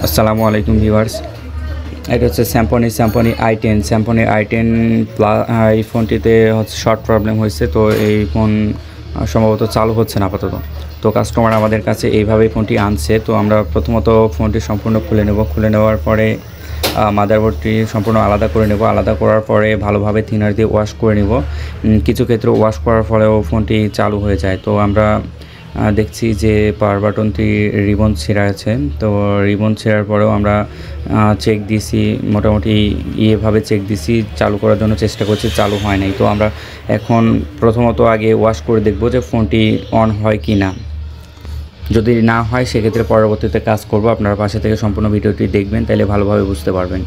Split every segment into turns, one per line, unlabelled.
আসসালামু আলাইকুম ভিউয়ার্স, এটা হচ্ছে স্যামসং i10 প্লাস। এই ফোনটিতে হচ্ছে শর্ট প্রবলেম হয়েছে, তো এই ফোন সম্ভবত চালু হচ্ছে না আপাতত। তো কাস্টমার আমাদের কাছে এইভাবেই ফোনটি আনছে। তো আমরা প্রথমত ফোনটি সম্পূর্ণ খুলে নেওয়ার পরে মাদারবোর্ডটি সম্পূর্ণ আলাদা করে নেব। আলাদা করার পরে ভালোভাবে থিনার দিয়ে ওয়াশ করে নেব। কিছু ক্ষেত্রে ওয়াশ করার ফলেও ফোনটি চালু হয়ে যায়। তো আমরা দেখছি যে পাওয়ার বাটনটি রিবন ছেঁড়া আছে। তো রিবন ছেঁড়ার পরেও আমরা চেক দিছি, মোটামুটি এভাবে চেক দিছি, চালু করার জন্য চেষ্টা করছি, চালু হয় নাই। তো আমরা এখন প্রথমত আগে ওয়াশ করে দেখব যে ফোনটি অন হয় কি না। যদি না হয় সেক্ষেত্রে পরবর্তীতে কাজ করব। আপনারা পাশে থেকে সম্পূর্ণ ভিডিওটি দেখবেন, তাহলে ভালোভাবে বুঝতে পারবেন।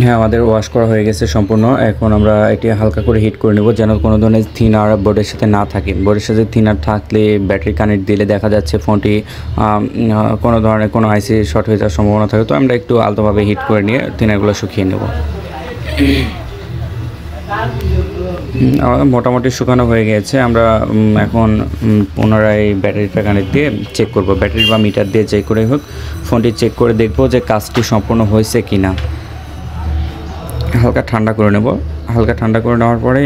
হ্যাঁ, আমাদের ওয়াশ করা হয়ে গেছে সম্পূর্ণ। এখন আমরা এটি হালকা করে হিট করে নেব, যেন কোনো ধরনের থিনার বোর্ডের সাথে না থাকে। বোর্ডের সাথে থিনার থাকলে ব্যাটারি কানেক্ট দিলে দেখা যাচ্ছে ফোনটি কোনো ধরনের কোনো আইসি শর্ট হয়ে যাওয়ার সম্ভাবনা থাকে। তো আমরা একটু আলতোভাবে হিট করে নিয়ে থিনারগুলো শুকিয়ে নেব। মোটামুটি শুকানো হয়ে গেছে। আমরা এখন পুনরায় ব্যাটারিটা কানেক্ট দিয়ে চেক করব। ব্যাটারি বা মিটার দিয়ে চেক করে হোক ফোনটি চেক করে দেখব যে কাজটি সম্পূর্ণ হয়েছে কি না। হালকা ঠান্ডা করে নেব। হালকা ঠান্ডা করে নেওয়ার পরে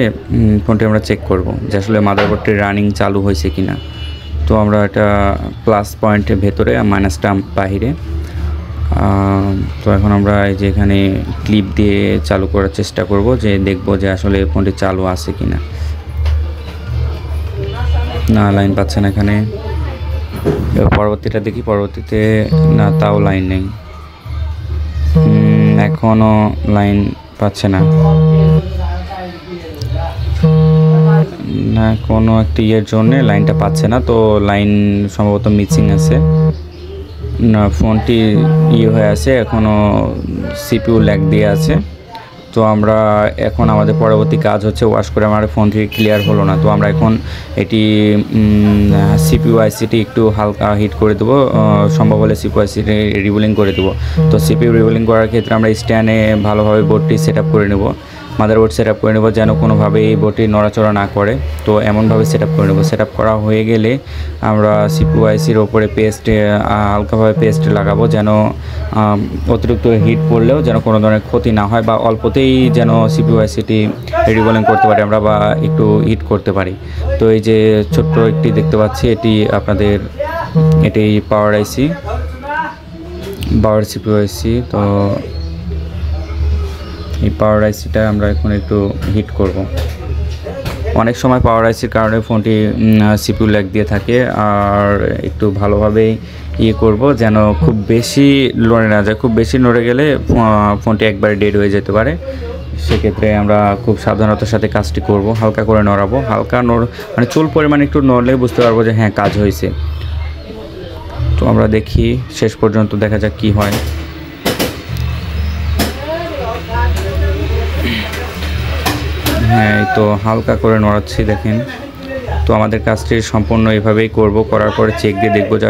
ফোনটি আমরা চেক করব যে আসলে মাদারবোর্ডটি রানিং চালু হয়েছে কি না। তো আমরা এটা প্লাস পয়েন্টের ভেতরে, মাইনাসটা বাহিরে। তো এখন আমরা এই যে এখানে ক্লিপ দিয়ে চালু করার চেষ্টা করব, যে দেখব যে আসলে ফোনটি চালু আছে কি না। না, লাইন পাচ্ছে না এখানে। পরবর্তীটা দেখি, পরবর্তীতে না, তাও লাইন নেই, এখনও লাইন পাচ্ছে না। না, কোনো একটা ইয়ের জন্যে লাইনটা পাচ্ছে না। তো লাইন সম্ভবত মিসিং আছে, না ফোনটি ইয়ে হয়ে আছে, এখনও সিপিইউ ল্যাগ দিয়ে আছে। তো আমরা এখন আমাদের পরবর্তী কাজ হচ্ছে ওয়াশ করে আমার ফোন থেকে ক্লিয়ার হলো না। তো আমরা এখন এটি সিপিইউ আইসিটি একটু হালকা হিট করে দেবো, সম্ভব হলে সিপিইউ আইসিটি রিবুলিং করে দেবো। তো সিপিইউ রিবুলিং করার ক্ষেত্রে আমরা স্ট্যান্ডে ভালোভাবে বোর্ডটি সেট আপ করে নেব। মাদারবোর্ড সেট আপ করে নেব যেন কোনোভাবেই এই বোর্ডটি নড়াচড়া না করে। তো এমনভাবে সেট আপ করে নেব। সেট আপ করা হয়ে গেলে আমরা সিপিইউ আইসির ওপরে পেস্ট হালকাভাবে পেস্ট লাগাবো যেন অতিরিক্ত হিট পড়লেও যেন কোনো ধরনের ক্ষতি না হয় বা অল্পতেই যেন সিপিইউ আইসিটি রিবোলিং করতে পারি আমরা বা একটু হিট করতে পারি। তো এই যে ছোট্ট একটি দেখতে পাচ্ছি এটি আপনাদের এটি পাওয়ার আইসি, পাওয়ার সিপিইউ আইসি। তো এই পাওয়ার আইসিটা আমরা এখন একটু হিট করব। অনেক সময় পাওয়ার আইসির কারণে ফোনটি সিপিইউ ল্যাগ দিয়ে থাকে, আর একটু ভালোভাবেই করব যেন খুব বেশি নড়ে না যায়। খুব বেশি নড়ে গেলে ফোনটি একবারে ডেড হয়ে যেতে পারে। সেক্ষেত্রে আমরা খুব সাবধানতার সাথে কাজটি করব। হালকা করে নড়াবো, হালকা মানে চুল পরিমাণ একটু নড়লে বুঝতে পারবো যে হ্যাঁ কাজ হয়েছে। তো আমরা দেখি শেষ পর্যন্ত, দেখা যাক কি হয়। হ্যাঁ, এই তো হালকা করে নড়াচ্ছি দেখেন। তো আমাদের কাজটি সম্পূর্ণ এভাবেই করব, করার পরে চেক দিয়ে দেখবো যে